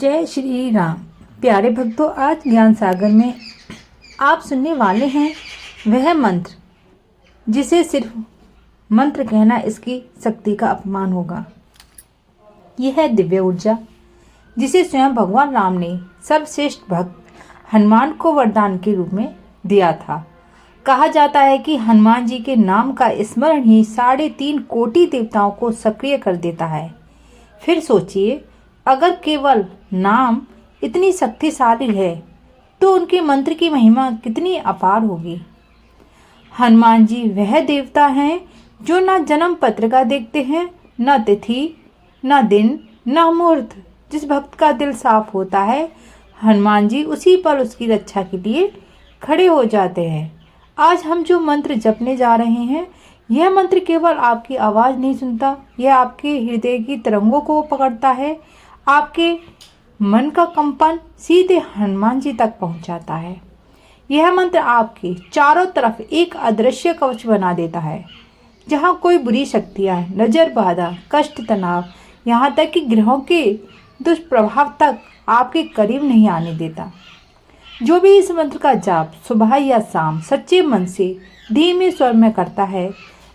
जय श्री राम। प्यारे भक्तों, आज ज्ञान सागर में आप सुनने वाले हैं वह मंत्र जिसे सिर्फ मंत्र कहना इसकी शक्ति का अपमान होगा। यह है दिव्य ऊर्जा जिसे स्वयं भगवान राम ने सर्वश्रेष्ठ भक्त हनुमान को वरदान के रूप में दिया था। कहा जाता है कि हनुमान जी के नाम का स्मरण ही 3.5 कोटि देवताओं को सक्रिय कर देता है। फिर सोचिए, अगर केवल नाम इतनी शक्तिशाली है तो उनके मंत्र की महिमा कितनी अपार होगी। हनुमान जी वह देवता हैं जो न जन्म पत्रिका देखते हैं, न तिथि, न दिन, न मुहूर्त। जिस भक्त का दिल साफ होता है, हनुमान जी उसी पर उसकी रक्षा के लिए खड़े हो जाते हैं। आज हम जो मंत्र जपने जा रहे हैं, यह मंत्र केवल आपकी आवाज़ नहीं सुनता, यह आपके हृदय की तरंगों को पकड़ता है। आपके मन का कंपन सीधे हनुमान जी तक पहुंचाता है। यह मंत्र आपके चारों तरफ एक अदृश्य कवच बना देता है, जहां कोई बुरी शक्तियां, नजर, बाधा, कष्ट, तनाव, यहाँ तक कि ग्रहों के दुष्प्रभाव तक आपके करीब नहीं आने देता। जो भी इस मंत्र का जाप सुबह या शाम सच्चे मन से धीमे स्वर में करता है,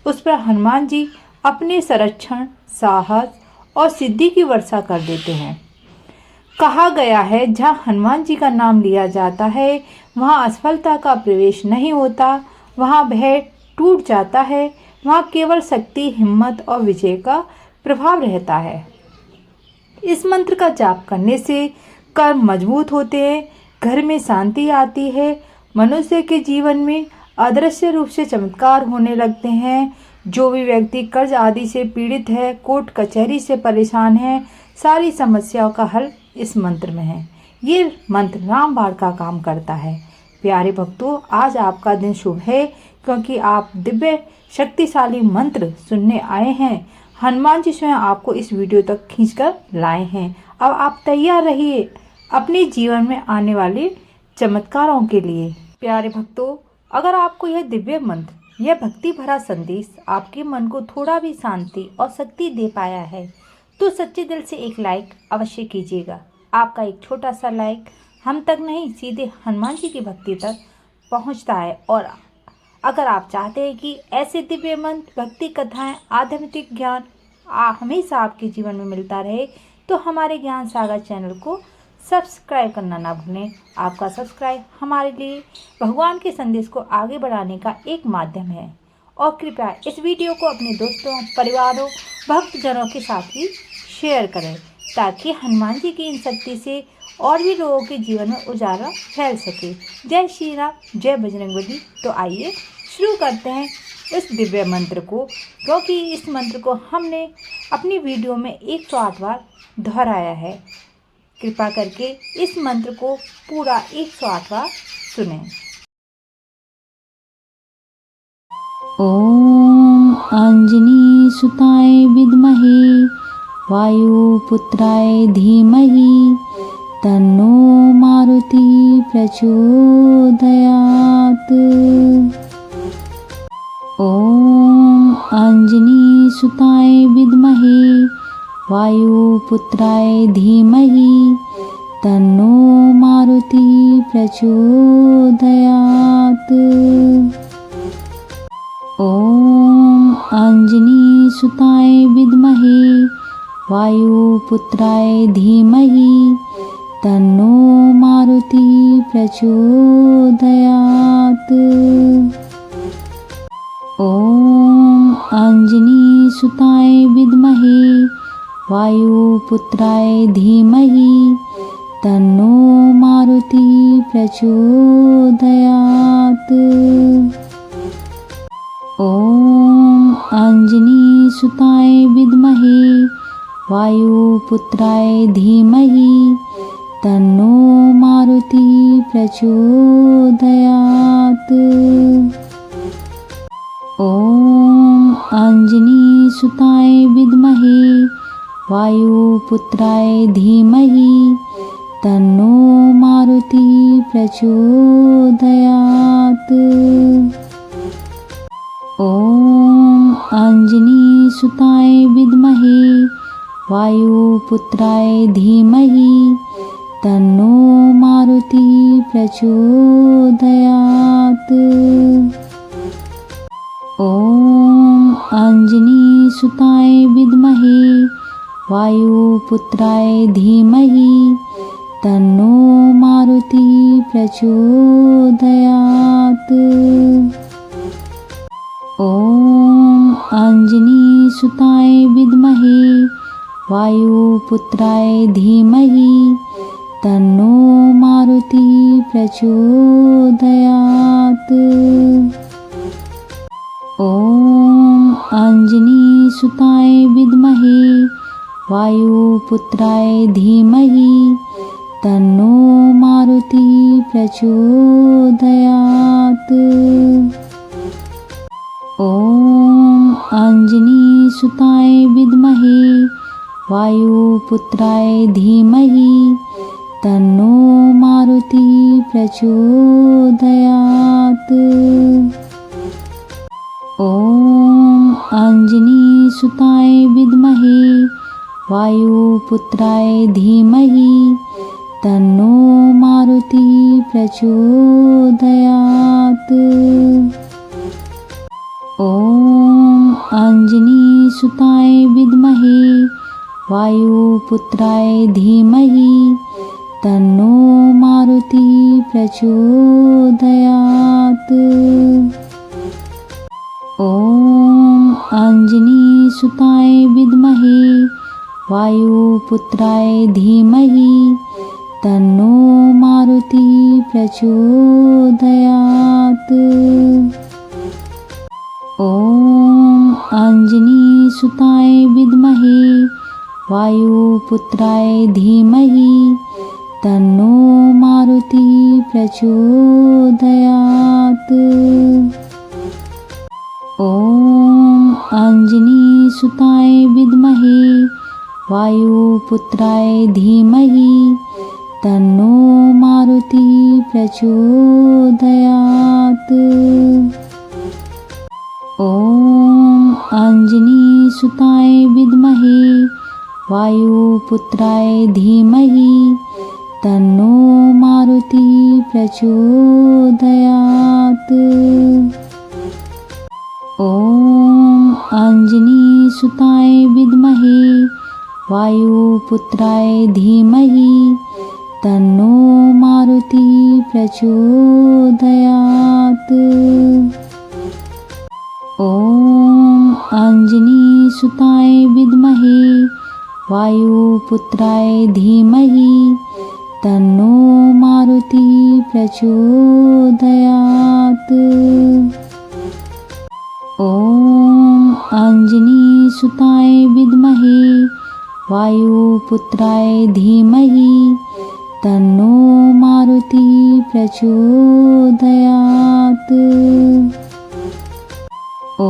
उस पर हनुमान जी अपने संरक्षण, साहस और सिद्धि की वर्षा कर देते हैं। कहा गया है, जहाँ हनुमान जी का नाम लिया जाता है वहाँ असफलता का प्रवेश नहीं होता, वहाँ भय टूट जाता है, वहाँ केवल शक्ति, हिम्मत और विजय का प्रभाव रहता है। इस मंत्र का जाप करने से कर्म मजबूत होते हैं, घर में शांति आती है, मनुष्य के जीवन में अदृश्य रूप से चमत्कार होने लगते हैं। जो भी व्यक्ति कर्ज आदि से पीड़ित है, कोर्ट कचहरी से परेशान है, सारी समस्याओं का हल इस मंत्र में है। ये मंत्र रामबाण का काम करता है। प्यारे भक्तों, आज आपका दिन शुभ है क्योंकि आप दिव्य शक्तिशाली मंत्र सुनने आए हैं। हनुमान जी स्वयं आपको इस वीडियो तक खींचकर लाए हैं। अब आप तैयार रहिए अपने जीवन में आने वाले चमत्कारों के लिए। प्यारे भक्तों, अगर आपको यह दिव्य मंत्र, यह भक्ति भरा संदेश आपके मन को थोड़ा भी शांति और शक्ति दे पाया है तो सच्चे दिल से एक लाइक अवश्य कीजिएगा। आपका एक छोटा सा लाइक हम तक नहीं, सीधे हनुमान जी की भक्ति तक पहुंचता है। और अगर आप चाहते हैं कि ऐसे दिव्य मंत्र, भक्ति कथाएं, आध्यात्मिक ज्ञान हमेशा आपके जीवन में मिलता रहे तो हमारे ज्ञान सागर चैनल को सब्सक्राइब करना ना भूलें। आपका सब्सक्राइब हमारे लिए भगवान के संदेश को आगे बढ़ाने का एक माध्यम है। और कृपया इस वीडियो को अपने दोस्तों, परिवारों, भक्तजनों के साथ ही शेयर करें ताकि हनुमान जी की इन शक्ति से और भी लोगों के जीवन में उजाला फैल सके। जय श्री राम, जय बजरंगबली। तो आइए शुरू करते हैं इस दिव्य मंत्र को, क्योंकि इस मंत्र को हमने अपनी वीडियो में 108 बार दोहराया है। कृपा करके इस मंत्र को पूरा 108 बार सुनें। ओम अंजनी सुताय विद्महे वायुपुत्राय धीमहि तन्नो मारुति प्रचोदयात्। ओम अंजनी सुताय विद्महे वायुपुत्राय धीमहि तन्नो मारुति प्रचोदयात्। ओम अंजनी सुताय विद्महे वायुपुत्राय धीमहि तन्नो मारुति प्रचोदयात्। ओम अंजनी सुताय विद्महे वायुपुत्राय धीमहि तन्नो मारुति प्रचोदयात्। ओम अंजनी सुताय विद्महे वायुपुत्राय धीमहि तन्नो मारुति प्रचोदयात्। ओम अंजनी सुताय विद्महे वायुपुत्राय धीमहि तन्नो मारुति प्रचोदयात्। ओम अंजनी सुताय विद्महे वायुपुत्राय धीमहि तन्नो मारुति प्रचोदयात्। ॐ अंजनीसुताय विद्महे वायुपुत्राय धीमहि तन्नो मारुति प्रचोदयात्। ॐ अंजनीसुताय विद्महे वायुपुत्राय धीमहि तन्नो मारुति प्रचोदयात्। ॐ अंजनीसुताय विद्महे वायुपुत्राय धीमहि तन्नो मारुति प्रचोदयात्। ॐ अंजनीसुताय विद्महे वायुपुत्राय धीमहि तन्नो मारुति प्रचोदयात्। ॐ अंजनीसुताय विद्महे वायुपुत्राय धीमहि तन्नो मारुति प्रचोदयात्। ॐ अंजनीसुताय विद्महे वायुपुत्राय धीमहि तन्नो मारुति प्रचोदयात्। ॐ अंजनीसुताय विद्महे वायुपुत्राय धीमहि तन्नो मारुति प्रचोदयात्। ॐ अंजनीसुताय विद्महे वायुपुत्राय धीमहि तन्नो मारुति प्रचोदयात्। ॐ अंजनीसुताय विद्महे वायुपुत्राय धीमहि तन्नो मारुति प्रचोदयात्। ॐ अंजनीसुताय विद्महे वायुपुत्राय धीमहि तन्नो मारुति प्रचोदयात्। ॐ अंजनीसुताय विद्महे वायुपुत्राय धीमहि तन्नो मारुति प्रचोदयात्। ॐ अंजनीसुताय विद्महे वायुपुत्राय धीमहि तन्नो मारुति प्रचोदयात्। ॐ अंजनीसुताय विद्महे वायुपुत्राय धीमहि तन्नो मारुति प्रचोदयात्। ॐ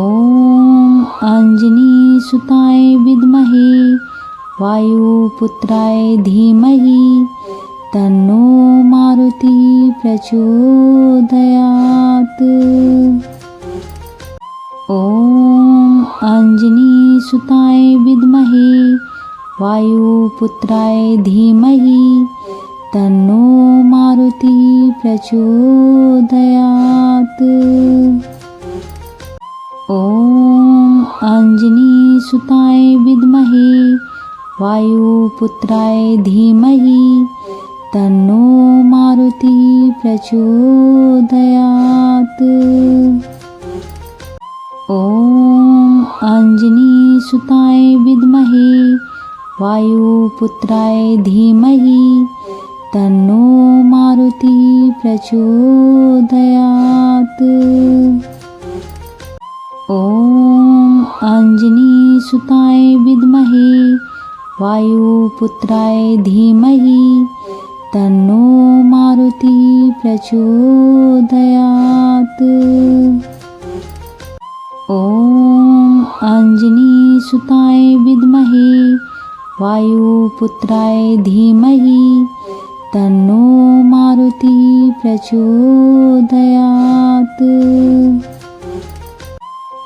अंजनीसुताय विद्महे वायुपुत्राय धीमहि तन्नो मारुति प्रचोदयात्। ॐ अंजनीसुताय विद्महे वायुपुत्राय धीमहि तन्नो मारुति प्रचोदयात्। ॐ अंजनीसुताय विद्महे वायुपुत्राय धीमहि तन्नो मारुति प्रचोदयात्। ॐ अंजनीसुताय विद्महे वायुपुत्राय धीमहि तन्नो मारुति प्रचोदयात्। ॐ अंजनीसुताय विद्महे वायुपुत्राय धीमहि तन्नो मारुति प्रचोदयात्। ॐ अंजनीसुताय विद्महे वायुपुत्राय धीमहि तन्नो मारुति प्रचोदयात्।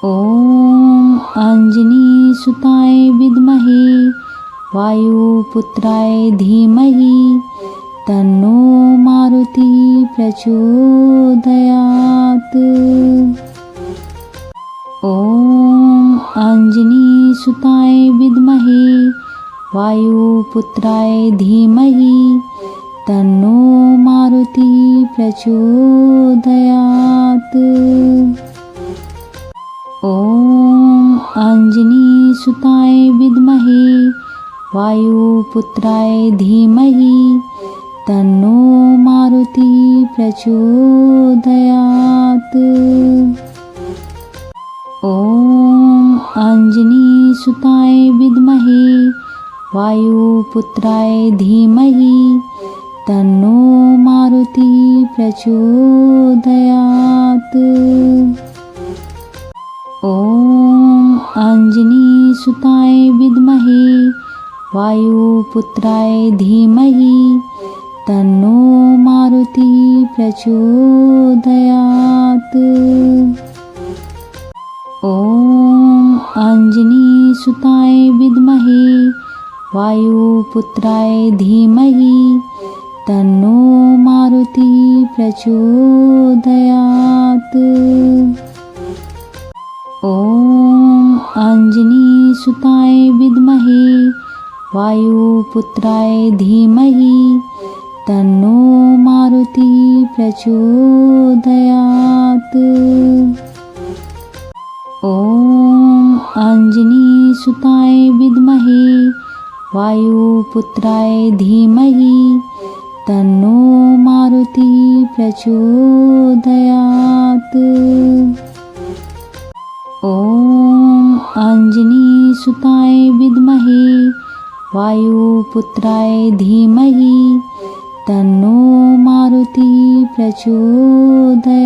ॐ अंजनीसुताय विद्महे वायुपुत्राय धीमहि तन्नो मारुति प्रचोदयात्। ॐ अंजनीसुताय विद्महे वायुपुत्राय धीमहि तन्नो मारुति प्रचोदयात्। ॐ अंजनीसुताय विद्महे वायुपुत्राय धीमहि तन्नो मारुति प्रचोदयात्। ॐ अंजनीसुताय विद्महे वायुपुत्राय धीमहि तन्नो मारुति प्रचोदयात्। ॐ अंजनीसुताय विद्महे वायुपुत्राय धीमहि तन्नो मारुति प्रचोदयात्। ॐ अंजनीसुताय विद्महे वायुपुत्राय धीमहि तन्नो मारुति प्रचोदयात्। ॐ अंजनीसुताय विद्महे वायुपुत्राय धीमहि तन्नो मारुति प्रचोदयात्। ॐ अंजनीसुताय विद्महे वायुपुत्राय धीमहि तन्नो मारुति प्रचोदयात्। ॐ अंजनीसुताय विद्महे वायुपुत्राय धीमहि तन्नो मारुति प्रचोदयात्।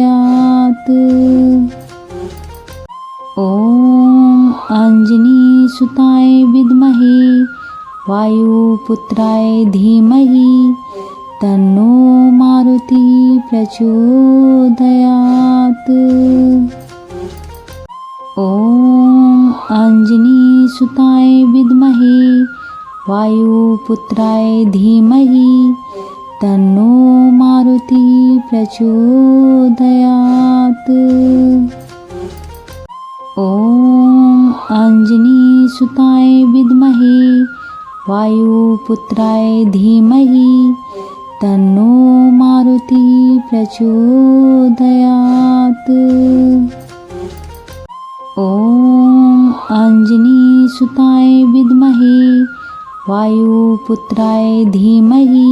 ॐ अंजनीसुताय विद्महे वायुपुत्राय धीमहि तन्नो मारुति प्रचोदयात्। ॐ अंजनीसुताय विद्महे वायुपुत्राय धीमहि तन्नो मारुति प्रचोदयात्। ॐ अंजनीसुताय विद्महे वायुपुत्राय धीमहि तन्नो मारुति प्रचोदयात्। ॐ अंजनीसुताय विद्महे वायुपुत्राय धीमहि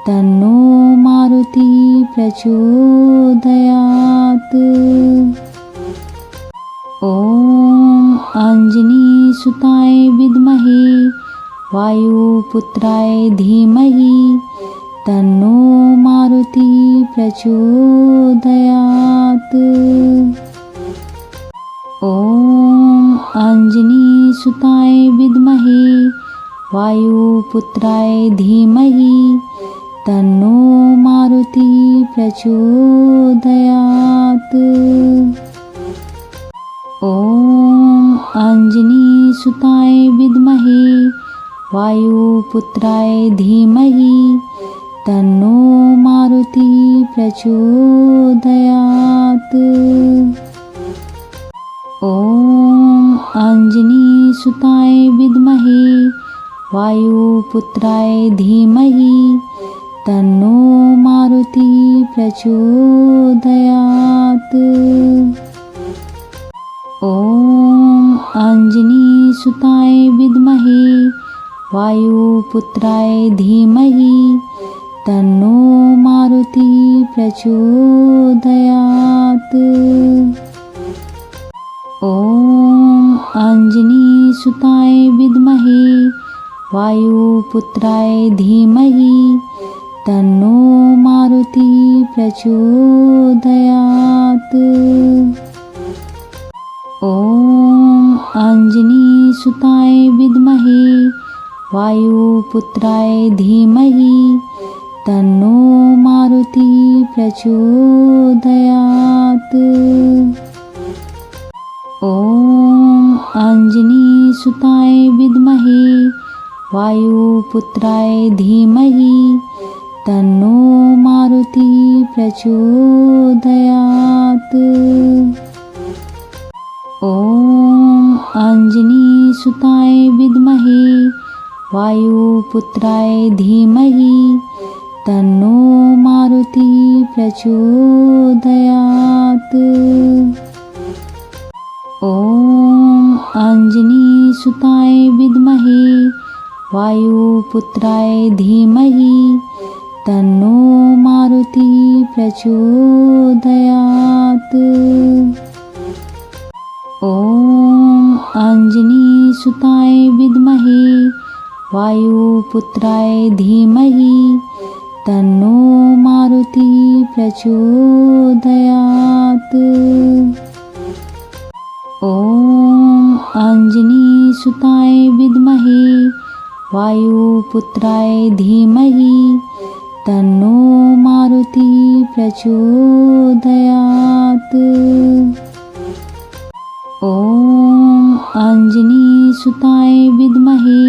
तन्नो मारुति प्रचोदयात्। ॐ अंजनीसुताय विद्महे वायुपुत्राय धीमहि तन्नो मारुति प्रचोदयात्। ॐ अंजनीसुताय विद्महे वायुपुत्राय धीमहि तन्नो मारुति प्रचोदयात्। ॐ अंजनीसुताय विद्महे वायुपुत्राय धीमहि तन्नो मारुति प्रचोदयात्। ॐ अंजनीसुताय विद्महे वायुपुत्राय धीमहि तन्नो मारुति प्रचोदयात्। ॐ अंजनीसुताय विद्महे वायुपुत्राय धीमहि तन्नो मारुति प्रचोदयात्। ॐ अंजनीसुताय विद्महे वायुपुत्राय धीमहि तन्नो मारुति प्रचोदयात्। ॐ अंजनीसुताय विद्महे वायुपुत्राय धीमहि तन्नो मारुति प्रचोदयात्। ॐ अंजनीसुताय विद्महे वायुपुत्राय धीमहि तन्नो मारुति प्रचोदयात्। ॐ अंजनीसुताय विद्महे वायुपुत्राय धीमहि तन्नो मारुति प्रचोदयात्। ॐ अंजनीसुताय विद्महे वायुपुत्राय धीमहि तन्नो मारुति प्रचोदयात्। ॐ अंजनीसुताय विद्महे वायुपुत्राय धीमहि तन्नो मारुति प्रचोदयात्। ॐ अंजनीसुताय विद्महे वायुपुत्राय धीमहि तन्नो मारुति प्रचोदयात्। ॐ अंजनीसुताय विद्महे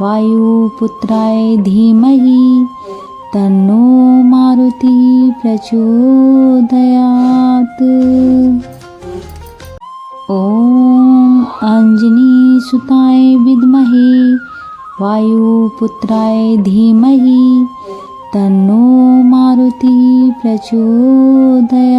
वायुपुत्राय धीमहि तन्नो मारुति प्रचोदयात्। ॐ अंजनीसुताय विद्महे वायुपुत्राय धीमहि तन्नो मारुति प्रचोदयात्।